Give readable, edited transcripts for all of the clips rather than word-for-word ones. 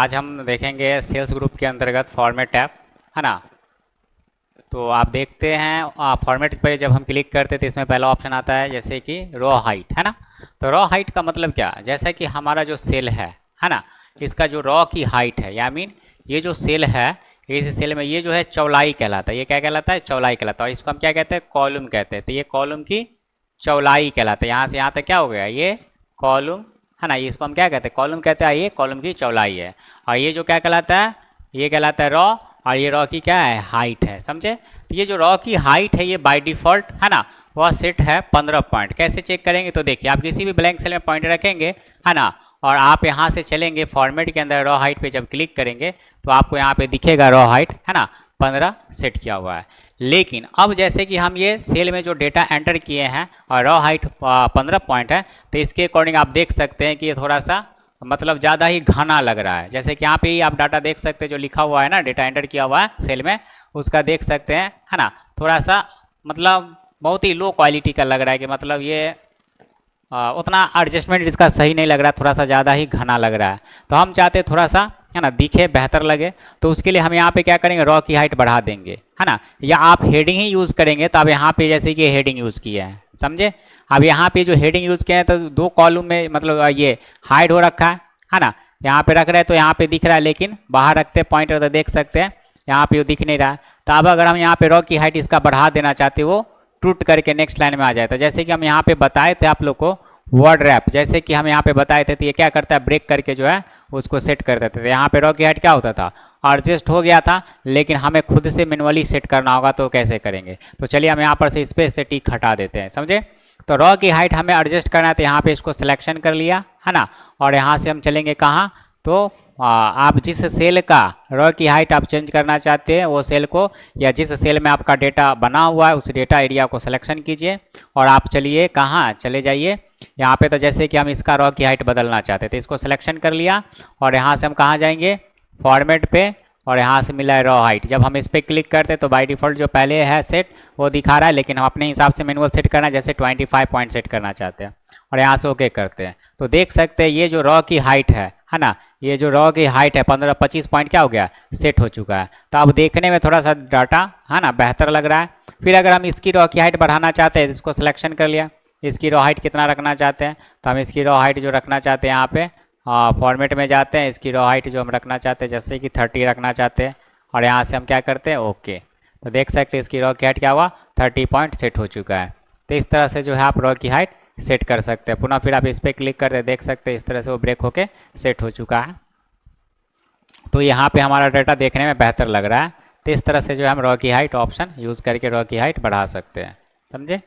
आज हम देखेंगे सेल्स ग्रुप के अंतर्गत फॉर्मेट टैब, है ना। तो आप देखते हैं फॉर्मेट पे जब हम क्लिक करते हैं तो इसमें पहला ऑप्शन आता है जैसे कि रॉ हाइट, है ना। तो रॉ हाइट का मतलब क्या, जैसा कि हमारा जो सेल है ना, इसका जो रॉ की हाइट है, या मीन ये जो सेल है, इस सेल में ये जो है चौड़ाई कहलाता है। ये क्या कहलाता है? चौड़ाई कहलाता है। इसको हम क्या कहते हैं? कॉलम कहते हैं। तो ये कॉलम की चौड़ाई कहलाता है। यहाँ से यहाँ तक क्या हो गया? ये कॉलम, है ना। इसको हम क्या कहते हैं? कॉलम कहते हैं। ये कॉलम की चौड़ाई है। और ये जो क्या कहलाता है? ये कहलाता है रॉ। और ये रॉ की क्या है? हाइट है, समझे। तो ये जो रॉ की हाइट है ये बाय डिफ़ॉल्ट, है ना, वह सेट है 15 पॉइंट। कैसे चेक करेंगे? तो देखिए, आप किसी भी ब्लैंक सेल में पॉइंट रखेंगे, है ना, और आप यहाँ से चलेंगे फॉर्मेट के अंदर, रॉ हाइट पे जब क्लिक करेंगे तो आपको यहाँ पे दिखेगा रॉ हाइट, है ना, 15 सेट किया हुआ है। लेकिन अब जैसे कि हम ये सेल में जो डेटा एंटर किए हैं और रॉ हाइट 15 पॉइंट है, तो इसके अकॉर्डिंग आप देख सकते हैं कि ये थोड़ा सा मतलब ज़्यादा ही घना लग रहा है। जैसे कि यहाँ पे ही आप डाटा देख सकते हैं, जो लिखा हुआ है ना, डेटा एंटर किया हुआ है सेल में, उसका देख सकते हैं, है ना। थोड़ा सा मतलब बहुत ही लो क्वालिटी का लग रहा है, कि मतलब ये उतना एडजस्टमेंट इसका सही नहीं लग रहा है, थोड़ा सा ज़्यादा ही घना लग रहा है। तो हम चाहते हैं थोड़ा सा, है ना, दिखे, बेहतर लगे। तो उसके लिए हम यहाँ पे क्या करेंगे? रॉ की हाइट बढ़ा देंगे, है ना। या आप हेडिंग ही यूज़ करेंगे तो आप यहाँ पे जैसे कि हेडिंग यूज़ किया है, समझे। अब यहाँ पे जो हेडिंग यूज़ किया है तो दो कॉलम में मतलब ये हाइड हो रखा है ना। यहाँ पे रख रहे हैं तो यहाँ पे दिख रहा है, लेकिन बाहर रखते पॉइंटर तो देख सकते हैं यहाँ पे वो दिख नहीं रहा है। तो अब अगर हम यहाँ पे रॉ की हाइट इसका बढ़ा देना चाहते, वो टूट करके नेक्स्ट लाइन में आ जाता है। जैसे कि हम यहाँ पे बताए थे आप लोग को वर्ड रैप, जैसे कि हम यहाँ पे बताए थे, तो ये क्या करता है? ब्रेक करके जो है उसको सेट कर देते थे। यहाँ पे रॉ की हाइट क्या होता था? एडजस्ट हो गया था, लेकिन हमें खुद से मैनुअली सेट करना होगा। तो कैसे करेंगे? तो चलिए हम यहाँ पर से स्पेस से टिक हटा देते हैं, समझे। तो रॉ की हाइट हमें एडजस्ट करना है, तो यहाँ पे इसको सिलेक्शन कर लिया, है ना। और यहाँ से हम चलेंगे कहाँ? तो आप जिस सेल का रॉ की हाइट आप चेंज करना चाहते हैं, वो सेल को, या जिस सेल में आपका डेटा बना हुआ है उस डेटा एरिया को सिलेक्शन कीजिए और आप चलिए कहाँ? चले जाइए यहाँ पे। तो जैसे कि हम इसका रॉ की हाइट बदलना चाहते थे, इसको सिलेक्शन कर लिया और यहाँ से हम कहाँ जाएंगे? फॉर्मेट पे, और यहाँ से मिला है रॉ हाइट। जब हम इस पर क्लिक करते हैं तो बाय डिफ़ॉल्ट जो पहले है सेट वो दिखा रहा है, लेकिन हम अपने हिसाब से मैनुअल सेट करना है, जैसे 25 पॉइंट सेट करना चाहते हैं, और यहाँ से ओके करते हैं। तो देख सकते हैं ये जो रॉ की हाइट है ना, ये जो रॉ की हाइट है 15-25 पॉइंट क्या हो गया? सेट हो चुका है। तो अब देखने में थोड़ा सा डाटा, है ना, बेहतर लग रहा है। फिर अगर हम इसकी रॉ की हाइट बढ़ाना चाहते हैं, इसको सिलेक्शन कर लिया, इसकी रॉ हाइट कितना रखना चाहते हैं, तो हम इसकी रॉ हाइट जो रखना चाहते हैं यहाँ पे फॉर्मेट में जाते हैं, इसकी रॉ हाइट जो हम रखना चाहते हैं जैसे कि 30 रखना चाहते हैं, और यहाँ से हम क्या करते हैं? ओके। तो देख सकते हैं इसकी रॉ की हाइट क्या हुआ? 30 पॉइंट सेट हो चुका है। तो इस तरह से जो है आप रॉ की हाइट सेट कर सकते हैं। पुनः फिर आप इस पर क्लिक करते देख सकते हैं इस तरह से वो ब्रेक होके सेट हो चुका है। तो यहाँ पे हमारा डाटा देखने में बेहतर लग रहा है। तो इस तरह से जो है हम रॉ की हाइट ऑप्शन यूज़ करके रॉ की हाइट बढ़ा सकते हैं, समझे।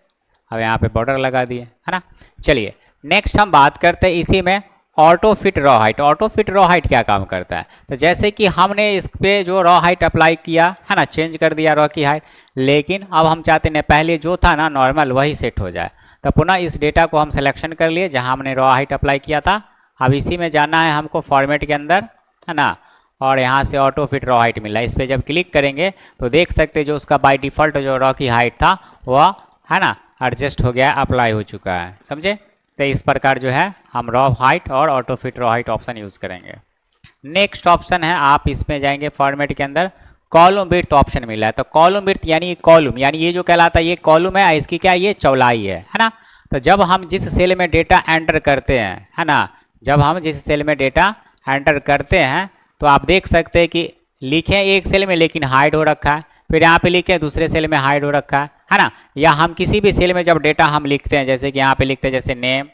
अब यहाँ पे बॉर्डर लगा दिए, है ना। चलिए नेक्स्ट हम बात करते हैं इसी में auto fit raw height. Auto fit raw height क्या काम करता है? तो जैसे कि हमने इस पे जो रॉ हाइट अप्लाई किया, है ना, चेंज कर दिया रॉ की हाइट, लेकिन अब हम चाहते हैं पहले जो था ना नॉर्मल वही सेट हो जाए। तो पुनः इस डेटा को हम सिलेक्शन कर लिए जहाँ हमने रॉ हाइट अप्लाई किया था। अब इसी में जाना है हमको फॉर्मेट के अंदर, है ना, और यहाँ से ऑटो फिट रॉ हाइट मिला। इस पर जब क्लिक करेंगे तो देख सकते हैं जो उसका बाय डिफ़ॉल्ट जो रॉ की हाइट था वह, है ना, एडजस्ट हो गया, अप्लाई हो चुका है, समझे। तो इस प्रकार जो है हम रॉ हाइट और auto fit raw height option use करेंगे। नेक्स्ट ऑप्शन है, आप इसमें जाएंगे फॉर्मेट के अंदर, कॉलम विड्थ ऑप्शन मिला है। तो कॉलम विड्थ यानी कॉलम, यानी ये जो कहलाता है ये कॉलम है, इसकी क्या ये चौड़ाई है ना। तो जब हम जिस सेल में डेटा एंटर करते हैं, है ना, जब हम जिस सेल में डेटा एंटर करते हैं तो आप देख सकते हैं कि लिखे एक सेल में लेकिन हाइड हो रखा है, फिर यहाँ पे लिखे दूसरे सेल में हाइड हो रखा है ना। या हम किसी भी सेल में जब डेटा हम लिखते हैं, जैसे कि यहाँ पे लिखते हैं जैसे नेम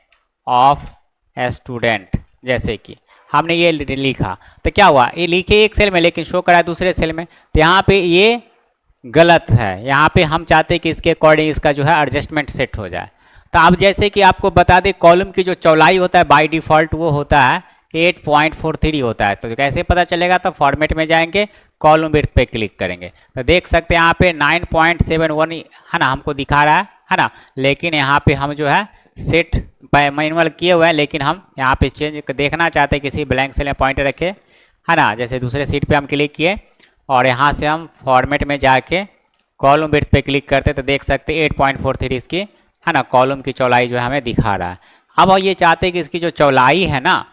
ऑफ ए स्टूडेंट, जैसे कि हमने ये लिखा, तो क्या हुआ? ये लिखे एक सेल में लेकिन शो करा दूसरे सेल में, तो यहाँ पे ये गलत है। यहाँ पे हम चाहते हैं कि इसके अकॉर्डिंग इसका जो है एडजस्टमेंट सेट हो जाए। तो अब जैसे कि आपको बता दें, कॉलम की जो चौड़ाई होता है बाय डिफ़ॉल्ट वो होता है 8.43 होता है। तो कैसे पता चलेगा? तो फॉर्मेट में जाएंगे, कॉलम विड्थ पे क्लिक करेंगे तो देख सकते हैं यहाँ पे 9.71 है ना हमको दिखा रहा है ना। लेकिन यहाँ पे हम जो है सेट मैनुअल किए हुए हैं, लेकिन हम यहाँ पे चेंज देखना चाहते हैं, किसी ब्लैंक सेल में पॉइंट रखे, है ना। जैसे दूसरे सीट पे हम क्लिक किए और यहाँ से हम फॉर्मेट में जाके कॉलम विड्थ पे क्लिक करते तो देख सकते हैं 8.43 इसकी, है ना, कॉलम की चौड़ाई जो है हमें दिखा रहा है। अब ये चाहते हैं कि इसकी जो चौड़ाई है ना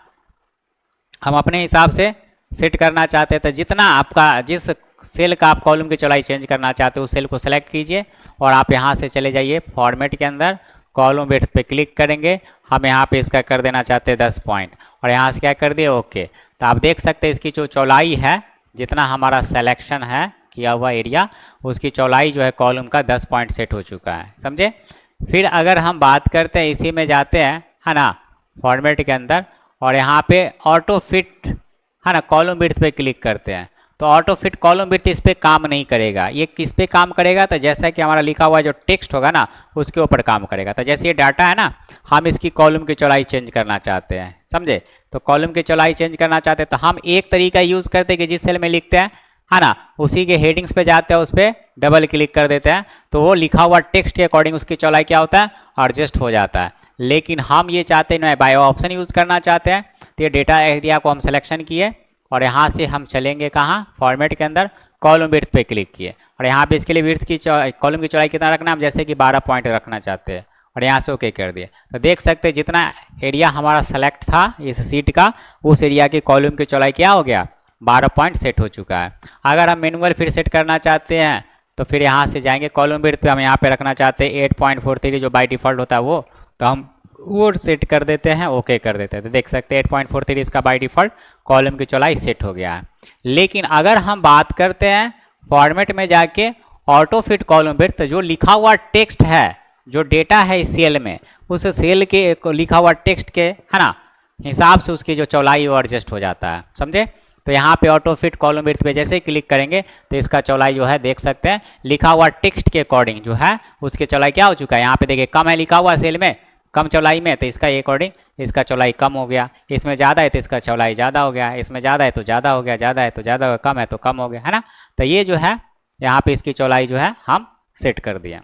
हम अपने हिसाब से सेट करना चाहते हैं तो जितना आपका जिस सेल का आप कॉलम की चौड़ाई चेंज करना चाहते हो उस सेल को सेलेक्ट कीजिए और आप यहाँ से चले जाइए फॉर्मेट के अंदर, कॉलम विड्थ पे क्लिक करेंगे। हम यहाँ पे इसका कर देना चाहते हैं 10 पॉइंट और यहाँ से क्या कर दिए ओके। तो आप देख सकते हैं इसकी जो चौड़ाई है, जितना हमारा सिलेक्शन है किया हुआ एरिया, उसकी चौड़ाई जो है कॉलम का 10 पॉइंट सेट हो चुका है, समझे। फिर अगर हम बात करते हैं इसी में जाते हैं है ना फॉर्मेट के अंदर और यहाँ पे ऑटो फिट है ना कॉलम विड्थ पे क्लिक करते हैं तो ऑटो फिट कॉलम विड्थ इस पर काम नहीं करेगा। ये किस पे काम करेगा, तो जैसा कि हमारा लिखा हुआ जो टेक्स्ट होगा ना उसके ऊपर काम करेगा। तो जैसे ये डाटा है ना, हम इसकी कॉलम की चौड़ाई चेंज करना चाहते हैं, समझे। तो कॉलम की चौड़ाई चेंज करना चाहते हैं तो हम एक तरीका यूज़ करते हैं कि जिस सेल में लिखते हैं है ना उसी के हेडिंग्स पे जाते हैं, उस पर डबल क्लिक कर देते हैं तो वो लिखा हुआ टेक्स्ट के अकॉर्डिंग उसकी चौड़ाई क्या होता है, एडजस्ट हो जाता है। लेकिन हम ये चाहते हैं ना बायो ऑप्शन यूज़ करना चाहते हैं तो ये डेटा एरिया को हम सिलेक्शन किए और यहाँ से हम चलेंगे कहाँ, फॉर्मेट के अंदर कॉलम विड्थ पे क्लिक किए और यहाँ पे इसके लिए विड्थ की कॉलम की चौड़ाई कितना रखना है, हम जैसे कि 12 पॉइंट रखना चाहते हैं और यहाँ से ओके कर दिए। तो देख सकते हैं जितना एरिया हमारा सेलेक्ट था इस सीट का, उस एरिया की कॉलम की चौड़ाई क्या हो गया, 12 पॉइंट सेट हो चुका है। अगर हम मैनुअल फिर सेट करना चाहते हैं तो फिर यहाँ से जाएंगे कॉलम विड्थ पे, हम यहाँ पे रखना चाहते हैं 8.43 जो बाय डिफ़ॉल्ट होता है वो, तो हम वो सेट कर देते हैं, ओके कर देते हैं। तो देख सकते हैं 8.43 इसका बाय डिफ़ॉल्ट कॉलम की चौड़ाई सेट हो गया है। लेकिन अगर हम बात करते हैं फॉर्मेट में जाके ऑटो फिट कॉलम विड्थ, जो लिखा हुआ टेक्स्ट है, जो डेटा है इस सेल में, उस सेल के लिखा हुआ टेक्स्ट के है ना हिसाब से उसकी जो चौड़ाई वो एडजस्ट हो जाता है, समझे। तो यहाँ पे ऑटो फिट कॉलम विड्थ पे जैसे ही क्लिक करेंगे तो इसका चौड़ाई जो है देख सकते हैं लिखा हुआ टेक्स्ट के अकॉर्डिंग जो है उसकी चौड़ाई क्या हो चुका है। यहाँ पे देखिए कम है लिखा हुआ सेल में, कम चौड़ाई में, तो इसका अकॉर्डिंग इसका चौड़ाई कम हो गया। इसमें ज़्यादा है तो इसका चौड़ाई ज़्यादा हो गया, इसमें ज़्यादा है तो ज़्यादा हो गया, ज़्यादा है तो ज़्यादा हो गया, कम है तो कम हो गया, है ना। तो ये जो है यहाँ पे इसकी चौड़ाई जो है हम सेट कर दिए।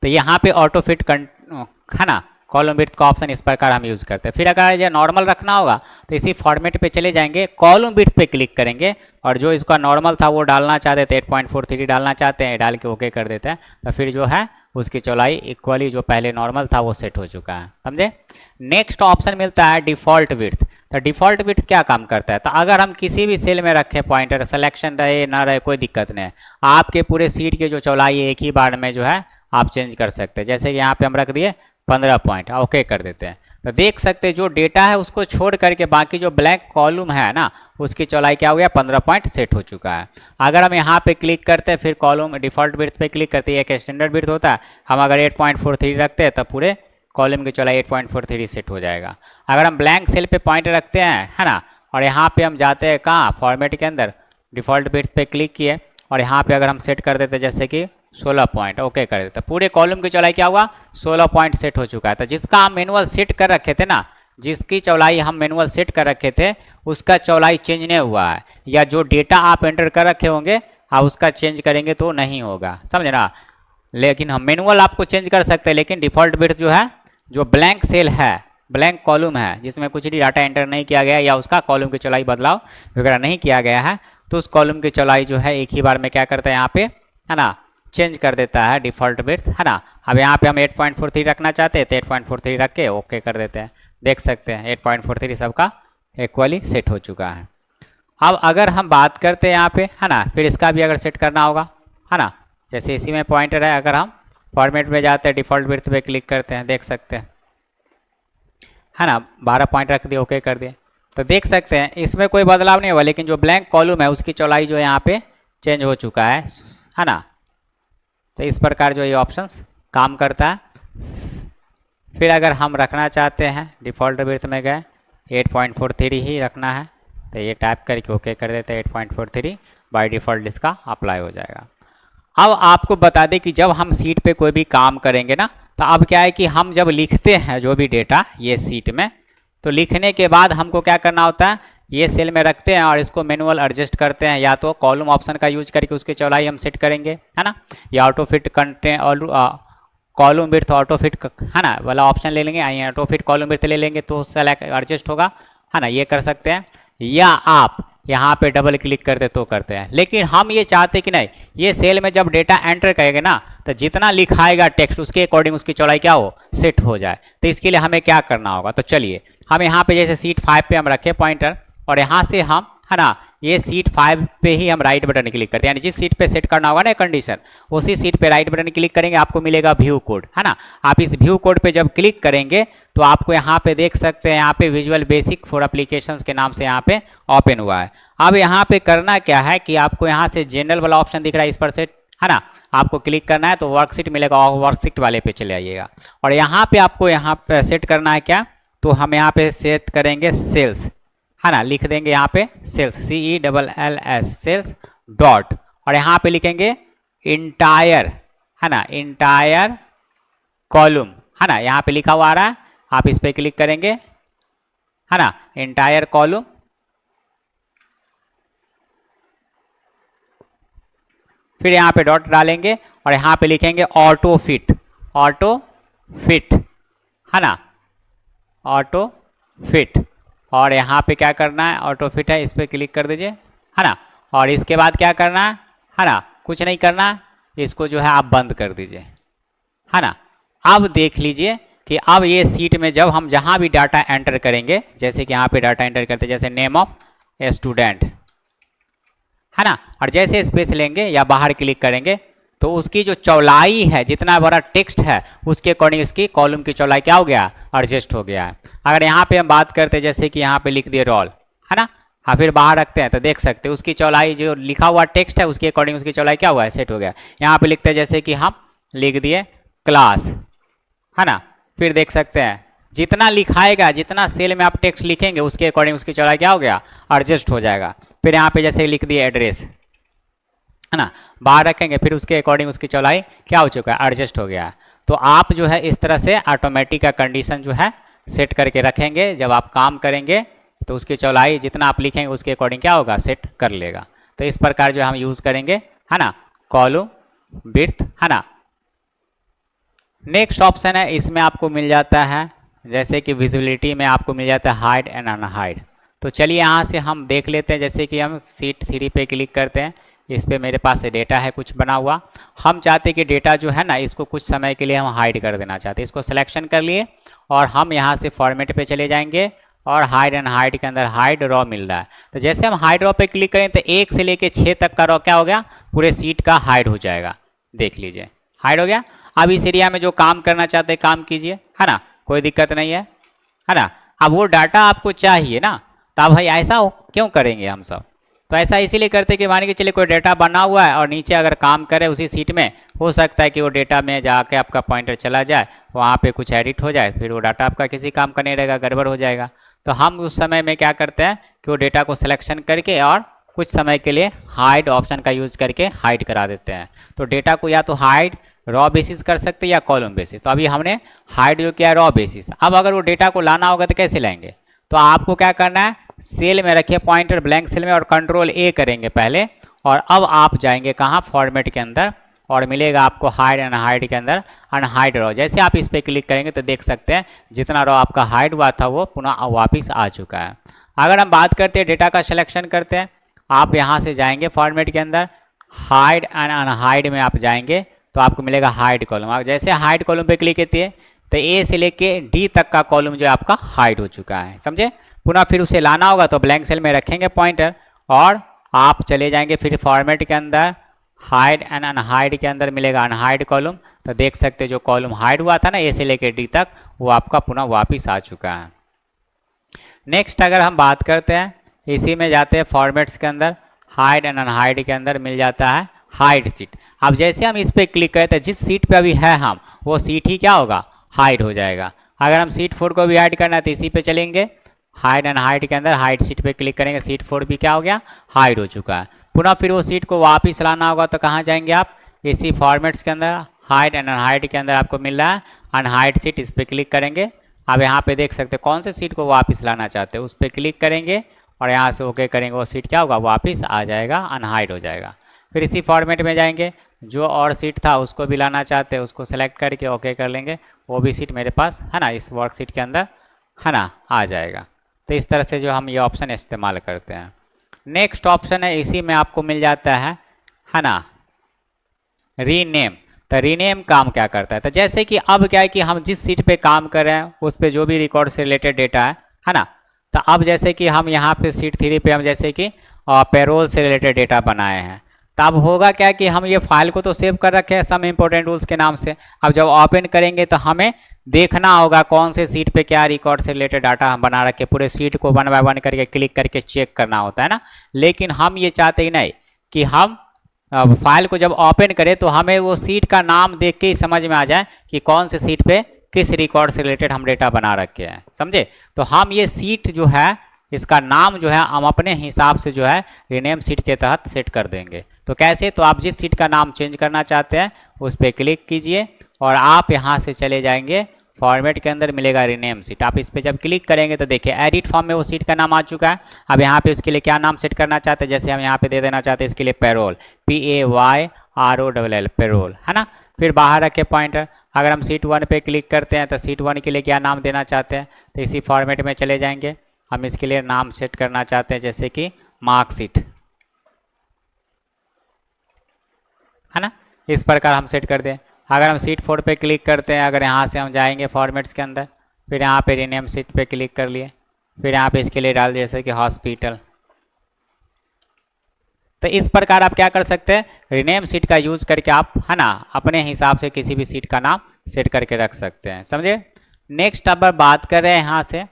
तो यहाँ पे ऑटो फिट है ना कॉलम विड्थ का ऑप्शन इस प्रकार हम यूज़ करते हैं। फिर अगर ये नॉर्मल रखना होगा तो इसी फॉर्मेट पे चले जाएंगे, कॉलम विड्थ पे क्लिक करेंगे और जो इसका नॉर्मल था वो डालना चाहते थे 8.43 डालना चाहते हैं, डाल के ओके कर देते हैं। तो फिर जो है उसकी चौड़ाई इक्वली जो पहले नॉर्मल था वो सेट हो चुका है, समझे। नेक्स्ट ऑप्शन मिलता है डिफ़ॉल्ट विड्थ। तो डिफ़ॉल्ट विड्थ क्या काम करता है, तो अगर हम किसी भी सेल में रखें पॉइंटर, सिलेक्शन रहे ना रहे कोई दिक्कत नहीं है, आपके पूरे सीट की जो चौड़ाई एक ही बार में जो है आप चेंज कर सकते हैं। जैसे कि यहाँ पे हम रख दिए 15 पॉइंट, ओके कर देते हैं। तो देख सकते हैं जो डेटा है उसको छोड़ करके बाकी जो ब्लैंक कॉलम है ना उसकी चौड़ाई क्या हो गया, 15 पॉइंट सेट हो चुका है। अगर हम यहाँ पे क्लिक करते हैं फिर कॉलम डिफ़ॉल्ट विड्थ पे क्लिक करते हैं, एक स्टैंडर्ड विड्थ होता है, हम अगर 8.43 रखते हैं तो पूरे कॉलम की चौड़ाई 8.43 सेट हो जाएगा। अगर हम ब्लैंक सेल पे पॉइंट रखते हैं है ना और यहाँ पे हम जाते हैं कहाँ, फॉर्मेट के अंदर डिफ़ॉल्ट विड्थ पे क्लिक किए और यहाँ पे अगर हम सेट कर देते जैसे कि 16 पॉइंट, ओके कर देते, पूरे कॉलम की चौड़ाई क्या हुआ, 16 पॉइंट सेट हो चुका है। तो जिसका हम मैनुअल सेट कर रखे थे ना, जिसकी चौड़ाई हम मैनुअल सेट कर रखे थे उसका चौड़ाई चेंज नहीं हुआ है, या जो डेटा आप एंटर कर रखे होंगे आप उसका चेंज करेंगे तो नहीं होगा, समझे ना। लेकिन हम मैनुअल आपको चेंज कर सकते हैं, लेकिन डिफ़ॉल्ट विड्थ जो है, जो ब्लैंक सेल है, ब्लैंक कॉलम है जिसमें कुछ भी डाटा एंटर नहीं किया गया या उसका कॉलम की चौड़ाई बदलाव वगैरह नहीं किया गया है, तो उस कॉलम की चौड़ाई जो है एक ही बार में क्या करता है यहाँ पे है ना चेंज कर देता है डिफ़ॉल्ट विड्थ, है ना। अब यहाँ पे हम 8.43 रखना चाहते हैं तो 8.43 रख के ओके कर देते हैं। देख सकते हैं 8.43 सबका इक्वली सेट हो चुका है। अब अगर हम बात करते हैं यहाँ पे है ना, फिर इसका भी अगर सेट करना होगा है ना, जैसे इसी में पॉइंटर है, अगर हम फॉर्मेट में जाते हैं डिफ़ॉल्ट विड्थ पे क्लिक करते हैं, देख सकते हैं है ना 12 पॉइंट रख दिए, ओके कर दिए। तो देख सकते हैं इसमें कोई बदलाव नहीं हुआ, लेकिन जो ब्लैंक कॉलम है उसकी चौड़ाई जो है यहाँ पे चेंज हो चुका है ना। तो इस प्रकार जो ये ऑप्शंस काम करता है। फिर अगर हम रखना चाहते हैं डिफ़ॉल्ट विड्थ में गए 8.43 ही रखना है तो ये टाइप करके ओके कर देते हैं, 8.43 बाय डिफ़ॉल्ट इसका अप्लाई हो जाएगा। अब आपको बता दें कि जब हम सीट पे कोई भी काम करेंगे ना, तो अब क्या है कि हम जब लिखते हैं जो भी डेटा ये सीट में, तो लिखने के बाद हमको क्या करना होता है, ये सेल में रखते हैं और इसको मैनुअल एडजस्ट करते हैं, या तो कॉलम ऑप्शन का यूज करके उसकी चौड़ाई हम सेट करेंगे है ना, या ऑटो फिट कंटेंट और कॉलम विड्थ ऑटो फिट है ना वाला ऑप्शन ले लेंगे, या ऑटो फिट कॉलम विड्थ ले लेंगे तो सेलेक्ट एडजस्ट होगा है ना, ये कर सकते हैं। या आप यहाँ पे डबल क्लिक करते तो करते हैं। लेकिन हम ये चाहते कि नहीं, ये सेल में जब डेटा एंटर करेंगे ना तो जितना लिखाएगा टेक्स्ट उसके अकॉर्डिंग उसकी चौड़ाई क्या हो सेट हो जाए। तो इसके लिए हमें क्या करना होगा, तो चलिए हम यहाँ पे जैसे सीट 5 पे हम रखे पॉइंटर और यहाँ से हम है ना, ये सीट 5 पे ही हम राइट बटन क्लिक करते हैं, यानी जिस सीट पे सेट करना होगा ना कंडीशन, उसी सीट पे राइट बटन क्लिक करेंगे, आपको मिलेगा व्यू कोड, है ना। आप इस व्यू कोड पे जब क्लिक करेंगे तो आपको यहाँ पे देख सकते हैं, यहाँ पे विजुअल बेसिक फॉर एप्लीकेशंस के नाम से यहाँ पे ओपन हुआ है। अब यहाँ पे करना क्या है कि आपको यहाँ से जनरल वाला ऑप्शन दिख रहा है, इस पर से, है ना, आपको क्लिक करना है तो वर्कशीट मिलेगा, और वर्कशीट वाले पे चले आइएगा। और यहाँ पे आपको यहाँ पे सेट करना है क्या, तो हम यहाँ पे सेट करेंगे सेल्स, है ना, लिख देंगे यहाँ पे सेल्स, CELLS सेल्स डॉट, और यहाँ पे लिखेंगे इंटायर, है ना, इंटायर कॉलम, है ना, यहाँ पे लिखा हुआ आ रहा है, आप इस पे क्लिक करेंगे, है ना, इंटायर कॉलम, फिर यहाँ पे डॉट डालेंगे और यहाँ पे लिखेंगे ऑटो फिट, ऑटो फिट, है ना, ऑटो फिट, और यहाँ पे क्या करना है, ऑटो फिट है, इस पर क्लिक कर दीजिए, है ना। और इसके बाद क्या करना है ना, कुछ नहीं करना, इसको जो है आप बंद कर दीजिए, है ना। अब देख लीजिए कि अब ये सीट में जब हम जहाँ भी डाटा एंटर करेंगे, जैसे कि यहाँ पे डाटा एंटर करते, जैसे नेम ऑफ स्टूडेंट, है ना, और जैसे स्पेस लेंगे या बाहर क्लिक करेंगे तो उसकी जो चौड़ाई है, जितना बड़ा टेक्स्ट है उसके अकॉर्डिंग इसकी कॉलम की चौड़ाई क्या हो गया, एडजस्ट हो गया है। अगर यहाँ पे हम बात करते हैं, जैसे कि यहाँ पे लिख दिए रोल, है ना, हाँ, फिर बाहर रखते हैं तो देख सकते हैं उसकी चौड़ाई, जो लिखा हुआ टेक्स्ट है उसके अकॉर्डिंग उसकी चौड़ाई क्या हुआ है, सेट हो गया। यहाँ पे लिखते हैं, जैसे कि हम लिख दिए क्लास, है ना, फिर देख सकते हैं जितना लिखाएगा, जितना सेल में आप टेक्स्ट लिखेंगे उसके अकॉर्डिंग उसकी चौड़ाई क्या हो गया, एडजस्ट हो जाएगा। फिर यहाँ पे जैसे लिख दिए एड्रेस, है ना, बाहर रखेंगे, फिर उसके अकॉर्डिंग उसकी चौड़ाई क्या हो चुका है, एडजस्ट हो गया है। तो आप जो है इस तरह से ऑटोमेटिक का कंडीशन जो है सेट करके रखेंगे, जब आप काम करेंगे तो उसकी चौड़ाई जितना आप लिखेंगे उसके अकॉर्डिंग क्या होगा, सेट कर लेगा। तो इस प्रकार जो हम यूज़ करेंगे, है ना, कॉलम विड्थ, है ना। नेक्स्ट ऑप्शन है, इसमें आपको मिल जाता है, जैसे कि विजिबिलिटी में आपको मिल जाता है हाइड एंड अनहाइड। तो चलिए यहाँ से हम देख लेते हैं, जैसे कि हम सीट 3 पे क्लिक करते हैं, इस पर मेरे पास डेटा है कुछ बना हुआ, हम चाहते हैं कि डेटा जो है ना इसको कुछ समय के लिए हम हाइड कर देना चाहते हैं। इसको सिलेक्शन कर लिए और हम यहाँ से फॉर्मेट पे चले जाएंगे और हाइड एंड हाइड के अंदर हाइड रॉ मिल रहा है। तो जैसे हम हाइड रॉ पे क्लिक करें तो 1 से लेके 6 तक का रॉ क्या हो गया, पूरे सीट का हाइड हो जाएगा, देख लीजिए हाइड हो गया। अब इस एरिया में जो काम करना चाहते हैं काम कीजिए, है ना, कोई दिक्कत नहीं है ना। अब वो डाटा आपको चाहिए ना, तो अब भाई ऐसा हो क्यों करेंगे हम सब, तो ऐसा इसीलिए करते कि मान के चलिए कोई डेटा बना हुआ है और नीचे अगर काम करे उसी सीट में, हो सकता है कि वो डेटा में जाके आपका पॉइंटर चला जाए, वहाँ पे कुछ एडिट हो जाए, फिर वो डाटा आपका किसी काम का नहीं रहेगा, गड़बड़ हो जाएगा। तो हम उस समय में क्या करते हैं कि वो डेटा को सिलेक्शन करके और कुछ समय के लिए हाइड ऑप्शन का यूज करके हाइड करा देते हैं। तो डेटा को या तो हाइड रॉ बेसिस कर सकते हैं या कॉलम बेसिस। तो अभी हमने हाइड जो किया रॉ बेसिस। अब अगर वो डेटा को लाना होगा तो कैसे लाएंगे, तो आपको क्या करना है, सेल में रखिए पॉइंटर ब्लैंक सेल में और कंट्रोल A करेंगे पहले, और अब आप जाएंगे कहाँ, फॉर्मेट के अंदर, और मिलेगा आपको हाइड एंड हाइड के अंदर अनहाइड रॉ। जैसे आप इस पर क्लिक करेंगे तो देख सकते हैं जितना रॉ आपका हाइड हुआ था वो पुनः वापस आ चुका है। अगर हम बात करते हैं डेटा का सिलेक्शन करते हैं, आप यहाँ से जाएंगे फॉर्मेट के अंदर, हाइड एंड अनहाइड में आप जाएंगे तो आपको मिलेगा हाइड कॉलम। आप जैसे हाइड कॉलम पे क्लिक करते हैं तो A से लेके D तक का कॉलम जो आपका हाइड हो चुका है, समझे। पुनः फिर उसे लाना होगा तो ब्लैंक सेल में रखेंगे पॉइंटर और आप चले जाएंगे फिर फॉर्मेट के अंदर, हाइड एंड अनहाइड के अंदर मिलेगा अनहाइड कॉलम। तो देख सकते हैं जो कॉलम हाइड हुआ था ना A से लेके D तक, वो आपका पुनः वापिस आ चुका है। नेक्स्ट अगर हम बात करते हैं, इसी में जाते हैं फॉर्मेट्स के अंदर, हाइड एंड अनहाइड के अंदर मिल जाता है हाइड सीट। अब जैसे हम इस पर क्लिक करते हैं, जिस सीट पे अभी है हम, वो सीट ही क्या होगा, हाइड हो जाएगा। अगर हम सीट 4 को भी हाइड करना है तो इसी पे चलेंगे, हाइड एंड हाइड के अंदर हाइड सीट पे क्लिक करेंगे, सीट 4 भी क्या हो गया, हाइड हो चुका है। पुनः फिर वो सीट को वापस लाना होगा तो कहाँ जाएंगे आप, इसी फॉर्मेट्स के अंदर, हाइड एंड अनहाइड के अंदर आपको मिल रहा है अनहाइड सीट, इस पर क्लिक करेंगे। अब यहाँ पे देख सकते हैं कौन से सीट को वापस लाना चाहते हैं, उस पर क्लिक करेंगे और यहाँ से ओके करेंगे, वो सीट क्या होगा, वापस आ जाएगा, अनहाइड हो जाएगा। फिर इसी फॉर्मेट में जाएंगे, जो और सीट था उसको भी लाना चाहते हैं उसको सेलेक्ट करके ओके कर लेंगे, वो भी सीट मेरे पास है ना इस वर्क सीट के अंदर, है ना, आ जाएगा। तो इस तरह से जो हम ये ऑप्शन इस्तेमाल करते हैं। नेक्स्ट ऑप्शन है, इसी में आपको मिल जाता है ना, रीनेम। तो रीनेम काम क्या करता है, तो जैसे कि अब क्या है कि हम जिस सीट पे काम कर रहे हैं उस पर जो भी रिकॉर्ड से रिलेटेड डेटा है ना, तो अब जैसे कि हम यहाँ पे सीट 3 पे हम जैसे कि पेरोल से रिलेटेड डेटा बनाए हैं, तब होगा क्या कि हम ये फाइल को तो सेव कर रखे हैं सम इम्पोर्टेंट रूल्स के नाम से। अब जब ओपन करेंगे तो हमें देखना होगा कौन से सीट पे क्या रिकॉर्ड से रिलेटेड डाटा हम बना रखे, पूरे सीट को 1 बाय 1 करके क्लिक करके चेक करना होता है ना। लेकिन हम ये चाहते ही नहीं कि हम फाइल को जब ओपन करें तो हमें वो सीट का नाम देख के ही समझ में आ जाए कि कौन से सीट पे किस रिकॉर्ड से रिलेटेड हम डेटा बना रखे हैं, समझे। तो हम ये सीट जो है इसका नाम जो है हम अपने हिसाब से जो है रीनेम सीट के तहत सेट कर देंगे। तो कैसे, तो आप जिस सीट का नाम चेंज करना चाहते हैं उस पर क्लिक कीजिए और आप यहाँ से चले जाएंगे फॉर्मेट के अंदर मिलेगा रीनेम सीट। आप इस पर जब क्लिक करेंगे तो देखिए एडिट फॉर्म में वो सीट का नाम आ चुका है। अब यहाँ पे उसके लिए क्या नाम सेट करना चाहते हैं, जैसे हम यहाँ पे दे देना चाहते हैं इसके लिए पेरोल, PAYROLL पेरोल, है ना। फिर बाहर रखे पॉइंटर। अगर हम सीट 1 पे क्लिक करते हैं तो सीट 1 के लिए क्या नाम देना चाहते हैं, तो इसी फॉर्मेट में चले जाएंगे। हम इसके लिए नाम सेट करना चाहते हैं जैसे कि मार्कशीट, है ना, इस प्रकार हम सेट कर दें। अगर हम सीट 4 पे क्लिक करते हैं, अगर यहाँ से हम जाएंगे फॉर्मेट्स के अंदर, फिर यहाँ पे रीनेम सीट पे क्लिक कर लिए, फिर यहाँ पे इसके लिए डाल जैसे कि हॉस्पिटल। तो इस प्रकार आप क्या कर सकते हैं, रीनेम सीट का यूज करके आप, है ना, अपने हिसाब से किसी भी सीट का नाम सेट करके रख सकते हैं, समझे। नेक्स्ट अब बात कर रहे हैं यहाँ से,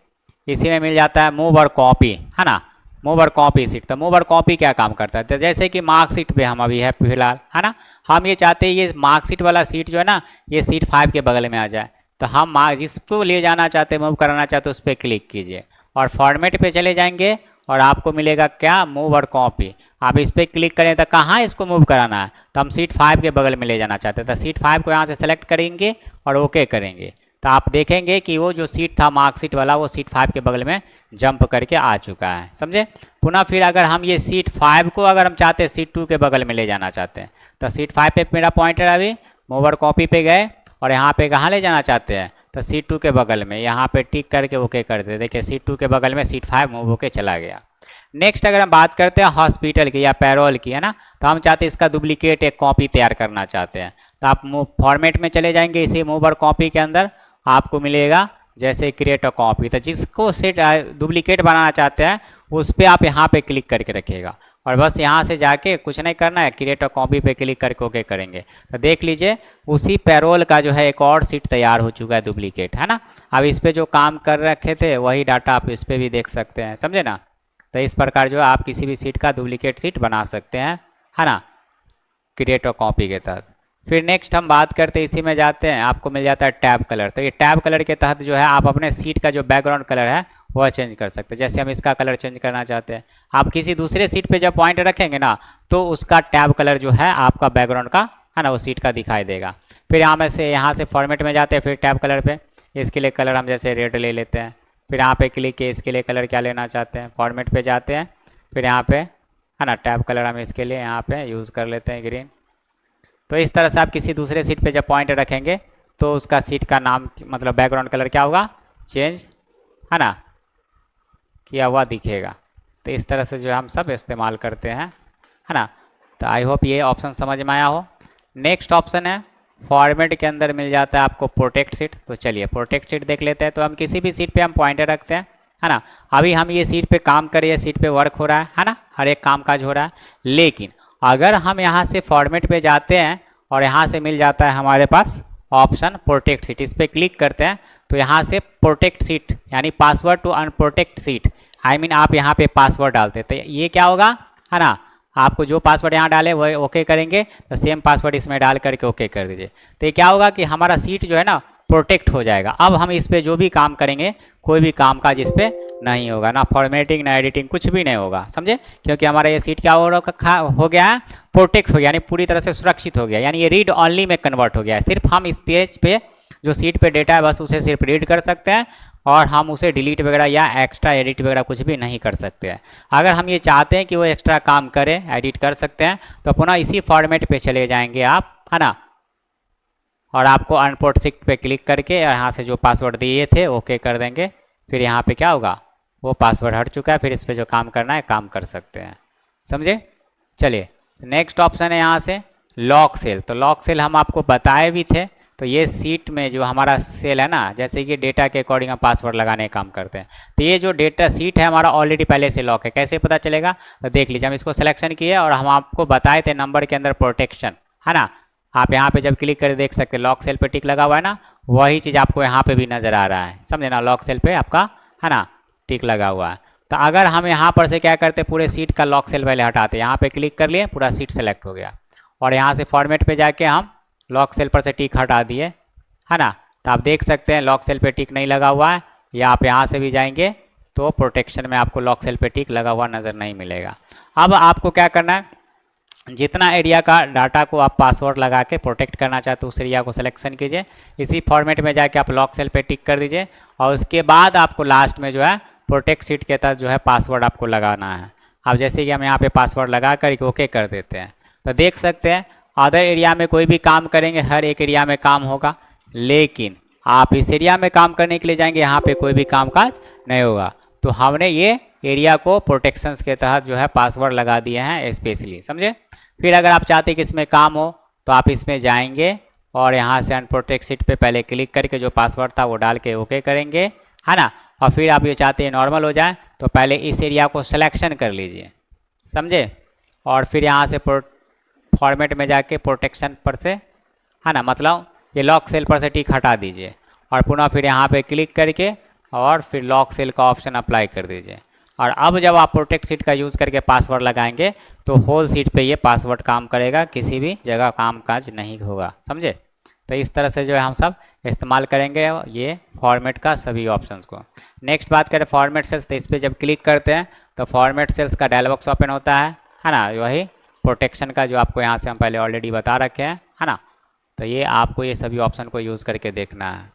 इसी में मिल जाता है मूव और कॉपी, है ना, मूव और कॉपी सीट। तो मूव और कॉपी क्या काम करता है, तो जैसे कि मार्कशीट पे हम अभी है फिलहाल, है ना, हम ये चाहते हैं ये मार्कशीट वाला सीट जो है ना ये सीट 5 के बगल में आ जाए। तो हम जिसको ले जाना चाहते हैं, मूव कराना चाहते हैं, उस पर क्लिक कीजिए और फॉर्मेट पे चले जाएंगे और आपको मिलेगा क्या, मूव और कॉपी। आप इस पर क्लिक करें तो कहाँ इसको मूव कराना है, तो हम सीट 5 के बगल में ले जाना चाहते हैं। तो सीट 5 को यहाँ से सेलेक्ट करेंगे और ओके करेंगे, तो आप देखेंगे कि वो जो सीट था मार्कशीट वाला वो सीट 5 के बगल में जंप करके आ चुका है, समझे। पुनः फिर अगर हम ये सीट 5 को अगर हम चाहते हैं सीट 2 के बगल में ले जाना चाहते हैं, तो सीट 5 पे मेरा पॉइंटर अभी मूव और कॉपी पे गए और यहाँ पे कहाँ ले जाना चाहते हैं, तो सीट 2 के बगल में, यहाँ पे टिक करके ओके कर दे। देखिए सीट 2 के बगल में सीट 5 मूव होके चला गया। नेक्स्ट अगर हम बात करते हैं हॉस्पिटल की या पैरोल की, है ना, तो हम चाहते हैं इसका डुप्लीकेट एक कॉपी तैयार करना चाहते हैं। तो आप फॉर्मेट में चले जाएंगे, इसी मूव और कॉपी के अंदर आपको मिलेगा जैसे क्रिएट अ कॉपी। तो जिसको सेट डुप्लीकेट बनाना चाहते हैं उस पर आप यहाँ पे क्लिक करके रखिएगा और बस यहाँ से जाके कुछ नहीं करना है, क्रिएट अ कॉपी पे क्लिक करके ओके करेंगे। तो देख लीजिए उसी पैरोल का जो है एक और सीट तैयार हो चुका है डुप्लीकेट, है ना। अब इस पर जो काम कर रखे थे वही डाटा आप इस पर भी देख सकते हैं, समझे ना। तो इस प्रकार जो है आप किसी भी सीट का डुप्लीकेट सीट बना सकते हैं, है ना, क्रिएट अ कॉपी के तहत। फिर नेक्स्ट हम बात करते हैं, इसी में जाते हैं, आपको मिल जाता है टैब कलर। तो ये टैब कलर के तहत जो है आप अपने सीट का जो बैकग्राउंड कलर है वह चेंज कर सकते हैं। जैसे हम इसका कलर चेंज करना चाहते हैं, आप किसी दूसरे सीट पे जब पॉइंट रखेंगे ना तो उसका टैब कलर जो है आपका बैकग्राउंड का, है ना, वो सीट का दिखाई देगा। फिर यहाँ से फॉर्मेट में जाते हैं, फिर टैब कलर पे, इसके लिए कलर हम जैसे रेड ले लेते हैं। फिर यहाँ पे क्लिक किए, इसके लिए कलर क्या लेना चाहते हैं, फॉर्मेट पे जाते हैं, फिर यहाँ पे, है ना, टैब कलर हम इसके लिए यहाँ पे यूज़ कर लेते हैं ग्रीन। तो इस तरह से आप किसी दूसरे सीट पे जब पॉइंट रखेंगे तो उसका सीट का नाम मतलब बैकग्राउंड कलर क्या होगा, चेंज, है ना, किया हुआ दिखेगा। तो इस तरह से जो है हम सब इस्तेमाल करते हैं, है ना। तो आई होप ये ऑप्शन समझ में आया हो। नेक्स्ट ऑप्शन है फॉर्मेट के अंदर मिल जाता है आपको प्रोटेक्ट सीट। तो चलिए प्रोटेक्ट सीट देख लेते हैं। तो हम किसी भी सीट पे हम पॉइंटर रखते हैं, है ना। अभी हम ये सीट पे काम कर रहे हैं, सीट पे वर्क हो रहा है ना, हर एक काम काज हो रहा है। लेकिन अगर हम यहाँ से फॉर्मेट पे जाते हैं और यहाँ से मिल जाता है हमारे पास ऑप्शन प्रोटेक्ट सीट, इस पर क्लिक करते हैं तो यहाँ से प्रोटेक्ट सीट यानी password to unprotect sheet, I mean आप यहाँ पे पासवर्ड डालते हैं। तो ये क्या होगा, है ना, आपको जो पासवर्ड यहाँ डाले वही ओके करेंगे, तो सेम पासवर्ड इसमें डाल करके ओके कर दीजिए। तो ये क्या होगा कि हमारा सीट जो है ना प्रोटेक्ट हो जाएगा। अब हम इस पर जो भी काम करेंगे कोई भी काम काज इस पर नहीं होगा, ना फॉर्मेटिंग ना एडिटिंग, कुछ भी नहीं होगा, समझे। क्योंकि हमारा ये सीट क्या हो गया है, प्रोटेक्ट हो गया, यानी पूरी तरह से सुरक्षित हो गया, यानी ये रीड ऑनली में कन्वर्ट हो गया है। सिर्फ हम इस पेज पे जो सीट पे डेटा है बस उसे सिर्फ रीड कर सकते हैं और हम उसे डिलीट वगैरह या एक्स्ट्रा एडिट वगैरह कुछ भी नहीं कर सकते हैं। अगर हम ये चाहते हैं कि वो एक्स्ट्रा काम करे, एडिट कर सकते हैं, तो पुनः इसी फॉर्मेट पे चले जाएंगे आप, है ना, और आपको अनप्रोटेक्ट पे क्लिक करके यहाँ से जो पासवर्ड दिए थे ओके कर देंगे। फिर यहाँ पे क्या होगा, वो पासवर्ड हट चुका है, फिर इस पर जो काम करना है काम कर सकते हैं, समझे। चलिए नेक्स्ट ऑप्शन है यहाँ से लॉक सेल। तो लॉक सेल हम आपको बताए भी थे, तो ये सीट में जो हमारा सेल है ना, जैसे कि डेटा के अकॉर्डिंग हम पासवर्ड लगाने का काम करते हैं, तो ये जो डेटा सीट है हमारा ऑलरेडी पहले से लॉक है। कैसे पता चलेगा? तो देख लीजिए, हम इसको सिलेक्शन किए और हम आपको बताए थे नंबर के अंदर प्रोटेक्शन, है ना। आप यहाँ पे जब क्लिक करके देख सकते हैं लॉक सेल पे टिक लगा हुआ है ना, वही चीज़ आपको यहाँ पे भी नज़र आ रहा है, समझे ना। लॉक सेल पे आपका है ना टिक लगा हुआ है। तो अगर हम यहाँ पर से क्या करते, पूरे सीट का लॉक सेल पहले हटाते, यहाँ पे क्लिक कर लिए, पूरा सीट सेलेक्ट हो गया, और यहाँ से फॉर्मेट पे जाके हम लॉक सेल पर से टिक हटा दिए, है ना। तो आप देख सकते हैं लॉक सेल पे टिक नहीं लगा हुआ है, या आप यहाँ से भी जाएंगे तो प्रोटेक्शन में आपको लॉक सेल पे टिक लगा हुआ नज़र नहीं मिलेगा। अब आपको क्या करना है, जितना एरिया का डाटा को आप पासवर्ड लगा के प्रोटेक्ट करना चाहते हो उस एरिया को सिलेक्शन कीजिए, इसी फॉर्मेट में जाके आप लॉक सेल पे टिक कर दीजिए, और उसके बाद आपको लास्ट में जो है प्रोटेक्ट सीट के तहत जो है पासवर्ड आपको लगाना है। अब जैसे कि हम यहाँ पे पासवर्ड लगा कर ओके कर देते हैं, तो देख सकते हैं अदर एरिया में कोई भी काम करेंगे हर एक एरिया में काम होगा, लेकिन आप इस एरिया में काम करने के लिए जाएंगे यहाँ पे कोई भी काम काज नहीं होगा। तो हमने ये एरिया को प्रोटेक्शंस के तहत जो है पासवर्ड लगा दिए हैं स्पेशली, समझे। फिर अगर आप चाहते हैं कि इसमें काम हो तो आप इसमें जाएंगे और यहाँ से अनप्रोटेक्ट सीट पे पहले क्लिक करके जो पासवर्ड था वो डाल के ओके करेंगे, है ना। और फिर आप ये चाहते हैं नॉर्मल हो जाए तो पहले इस एरिया को सिलेक्शन कर लीजिए, समझे, और फिर यहाँ से फॉर्मेट में जाके प्रोटेक्शन पर से, है ना, मतलब ये लॉक सेल पर से टिक हटा दीजिए, और पुनः फिर यहाँ पे क्लिक करके और फिर लॉक सेल का ऑप्शन अप्लाई कर दीजिए। और अब जब आप प्रोटेक्ट सीट का यूज़ करके पासवर्ड लगाएंगे तो होल सीट पे ये पासवर्ड काम करेगा, किसी भी जगह काम काज नहीं होगा, समझे। तो इस तरह से जो है हम सब इस्तेमाल करेंगे ये फॉर्मेट का सभी ऑप्शंस को। नेक्स्ट बात करें फॉर्मेट सेल्स, तो इस पर जब क्लिक करते हैं तो फॉर्मेट सेल्स का डायलॉग बॉक्स ओपन होता है ना, वही प्रोटेक्शन का जो आपको यहाँ से हम पहले ऑलरेडी बता रखे हैं, है ना। तो ये आपको ये सभी ऑप्शन को यूज़ करके देखना है।